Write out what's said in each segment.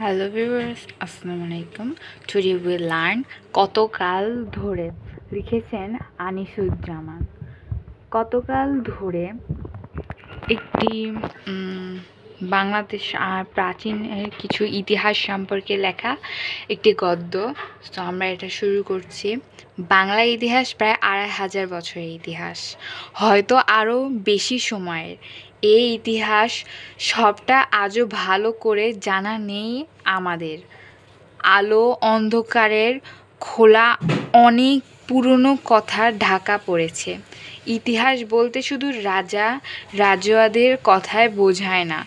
Hello viewers, আসসালামু আলাইকুম। Today will learn কতকাল ধরে, লিখেছেন আনিসুজ্জামান। কতকাল ধরে একটি বাংলাদেশ আর প্রাচীনের কিছু ইতিহাস সম্পর্কে লেখা একটি গদ্য। তো আমরা এটা শুরু করছি। বাংলা ইতিহাস প্রায় ২৫০০ বছরের ইতিহাস, হয়তো আরও বেশি সময়ের। এই ইতিহাস সবটা আজও ভালো করে জানা নেই আমাদের। আলো অন্ধকারের খোলা অনেক পুরনো কথা ঢাকা পড়েছে। ইতিহাস বলতে শুধু রাজা রাজোয়াদের কথাই বোঝায় না,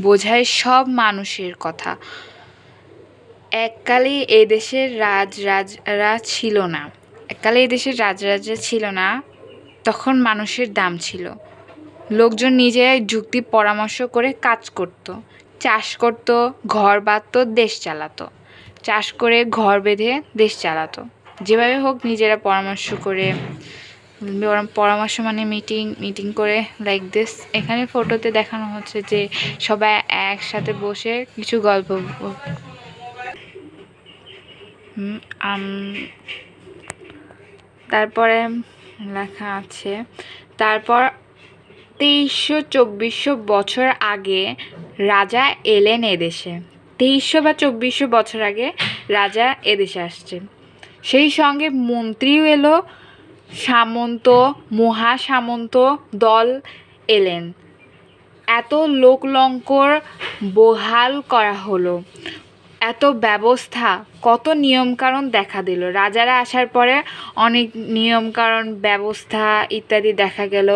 বোঝায় সব মানুষের কথা। এককালে এদেশের রাজরাজরা ছিল না, তখন মানুষের দাম ছিল। লোকজন নিজেরাই যুক্তি পরামর্শ করে কাজ করত, চাষ করত, ঘর বাঁধত, দেশ চালাতো। চাষ করে ঘর বেঁধে দেশ চালাতো, যেভাবে হোক নিজেরা পরামর্শ মানে মিটিং করে, লাইক দিস। এখানে ফটোতে দেখানো হচ্ছে যে সবাই একসাথে বসে কিছু গল্প। তারপরে লেখা আছে, তারপর ২৩০০-২৪০০ বছর আগে রাজা এলেন এদেশে। ২৩০০ বা ২৪০০ বছর আগে রাজা এদেশে আসছে। সেই সঙ্গে মন্ত্রীও এলো, সামন্ত মহাসামন্ত দল এলেন। এত লোকলঙ্কর বহাল করা হলো, এত ব্যবস্থা, কত নিয়মকানুন দেখা দিল। রাজারা আসার পরে অনেক নিয়মকানুন, ব্যবস্থা ইত্যাদি দেখা গেল।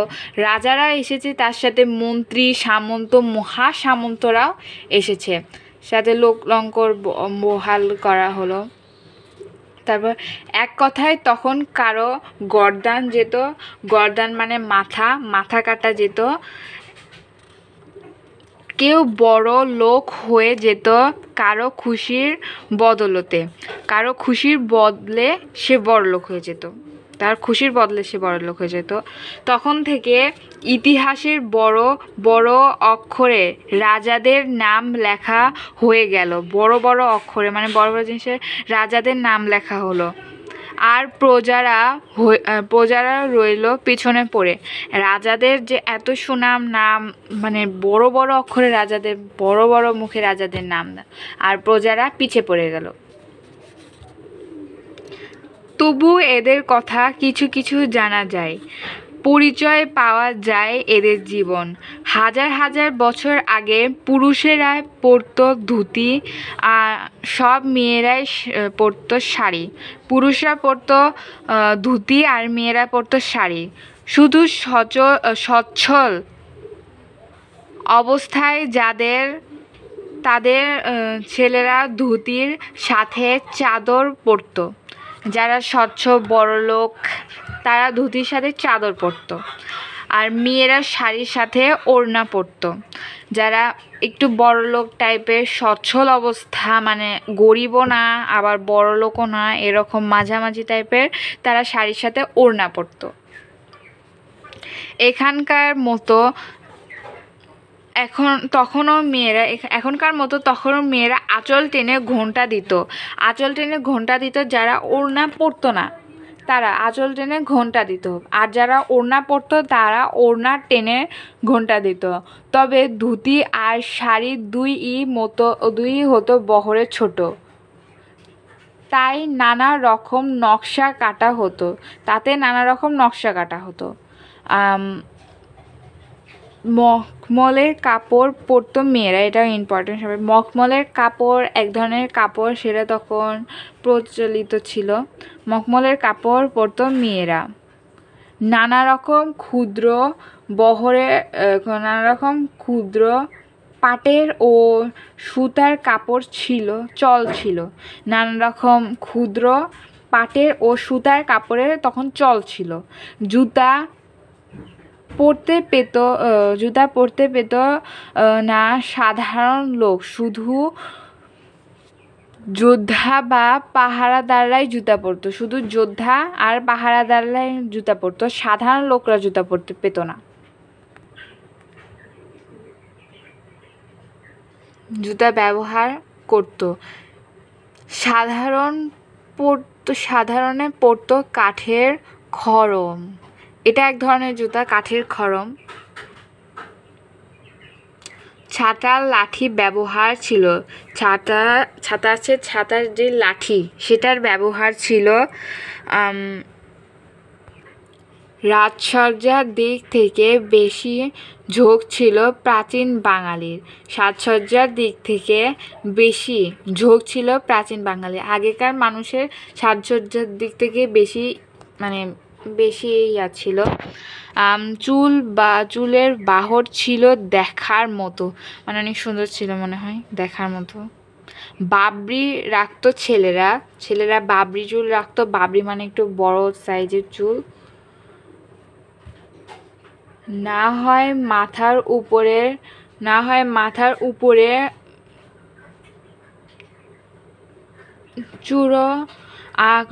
রাজারা এসেছে, তার সাথে মন্ত্রী, সামন্ত, মহাসামন্তরাও এসেছে, সাথে লোকলঙ্কর বহাল করা হলো। তারপর এক কথায় তখন কারো গর্দান যেত, গর্দান মানে মাথা কাটা যেত। কেউ বড় লোক হয়ে যেত কারো খুশির বদলে সে বড় লোক হয়ে যেত, তার খুশির বদলে সে বড় লোক হয়ে যেত। তখন থেকে ইতিহাসের বড় বড় অক্ষরে রাজাদের নাম লেখা হয়ে গেল। বড় বড় অক্ষরে মানে বড় বড় জিনিসের রাজাদের নাম লেখা হলো। আর প্রজারা রইল পিছনে পড়ে। রাজাদের যে এত সুনাম, নাম মানে বড় বড় অক্ষরে রাজাদের, বড় বড় মুখে রাজাদের নাম, আর প্রজারা পিছে পড়ে গেল। তবু এদের কথা কিছু কিছু জানা যায়, পরিচয় পাওয়া যায় এদের জীবন। হাজার হাজার বছর আগে পুরুষেরা পরতো ধুতি, আর সব মেয়েরাই পরতো শাড়ি। পুরুষরা পরতো ধুতি আর মেয়েরা পরতো শাড়ি। শুধু সচ্ছল অবস্থায় তাদের ছেলেরা ধুতির সাথে চাদর পরতো। যারা স্বচ্ছ বড়লোক তারা ধুতির সাথে চাদর পরতো, আর মেয়েরা শাড়ির সাথে ওড়না পরতো। যারা একটু বড়লোক টাইপের, সচ্ছল অবস্থা মানে গরিবও না আবার বড়লোকও না, এরকম মাঝামাঝি টাইপের, তারা শাড়ির সাথে ওড়না পরতো। এখনকার মতো তখনও মেয়েরা আঁচল টেনে ঘোমটা দিত। যারা ওড়না পরতো না তারা আঁচল টেনে ঘোমটা দিত, আর যারা ওড়না পরতো তারা ওড়না টেনে ঘোমটা দিত। তবে ধুতি আর শাড়ি দুই হতো বহরে ছোট, তাই নানা রকম নকশা কাটা হতো। মখমলের কাপড় পরতো মেয়েরা, এটাও ইম্পর্টেন্ট। সবাই মখমলের কাপড় এক ধরনের কাপড়, সেটা তখন প্রচলিত ছিল। মখমলের কাপড় পরতো মেয়েরা। নানা রকম ক্ষুদ্র পাটের ও সুতার কাপড় ছিল। নানা রকম ক্ষুদ্র পাটের ও সুতার কাপড়ের তখন চল ছিল। জুতা পরতে পেত না সাধারণ লোক, শুধু যোদ্ধা বা পাহারাদাররাই জুতা পরতো। সাধারণ লোকরা জুতা পরতে পেত না। জুতা ব্যবহার করত। সাধারণে পরতো কাঠের খড়ম। এটা এক ধরনের জুতা, কাঠের খড়ম। ছাতার লাঠি ব্যবহার ছিল। ছাতার যে লাঠি সেটার ব্যবহার ছিল। রাজসজ্জার দিক থেকে বেশি ঝোঁক ছিল প্রাচীন বাঙালির। সাজসজ্জার দিক থেকে বেশি ঝোঁক ছিল প্রাচীন বাঙালির। আগেকার মানুষের সাজসজ্জার দিক থেকে বেশি ইয়া ছিল। চুলের বাহর ছিল দেখার মতো, মানে অনেক সুন্দর ছিল মনে হয়, দেখার মতো। বাবরি রাখতো ছেলেরা বাবরি চুল রাখতো। বাবরি মানে একটু বড় সাইজের চুল। না হয় মাথার উপরে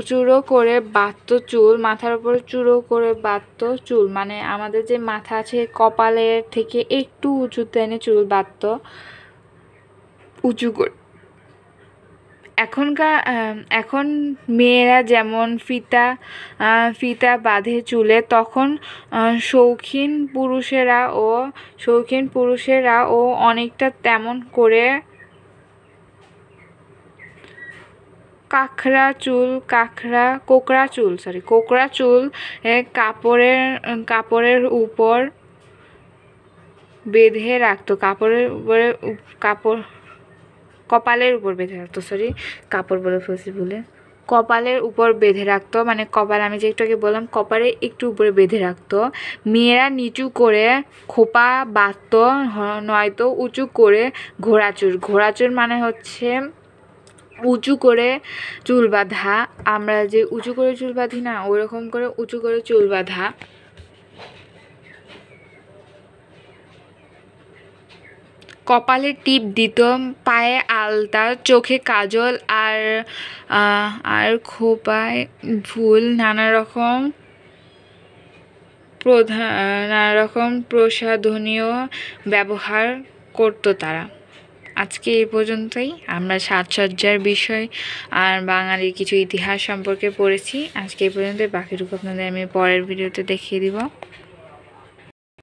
চূড়ো করে বাঁধতো চুল। মাথার উপরে চূড়ো করে বাঁধতো চুল, মানে আমাদের যে মাথা আছে কপালের থেকে একটু উঁচুতে এনে চুল বাঁধতো উঁচু করে। এখন মেয়েরা যেমন ফিতা বাঁধে চুলে, তখন শৌখিন পুরুষেরাও অনেকটা তেমন করে কোকড়া চুল কাপড়ের উপর বেঁধে রাখতো। কপালের উপর বেঁধে রাখতো, কপালের উপর বেঁধে রাখতো, মানে কপাল, আমি যে একটু আগে বললাম কপালে একটু উপরে বেঁধে রাখতো। মেয়েরা নিচু করে খোপা বাঁধতো, নয়তো উঁচু করে ঘোড়াচুর মানে হচ্ছে উঁচু করে চুল বাঁধা। আমরা যে উঁচু করে চুল বাঁধি না, ওইরকম করে উঁচু করে চুল বাঁধা। কপালে টিপ দিত, পায়ে আলতা, চোখে কাজল, আর খোঁপায় ফুল, নানা রকম প্রসাধনীয় ব্যবহার করত তারা। আজকে এই পর্যন্তই। আমরা সাজসজ্জার বিষয় আর বাঙালির কিছু ইতিহাস সম্পর্কে পড়েছি। আজকে এই পর্যন্তই, বাকিটুকু আপনাদের আমি পরের ভিডিওতে দেখিয়ে দিব।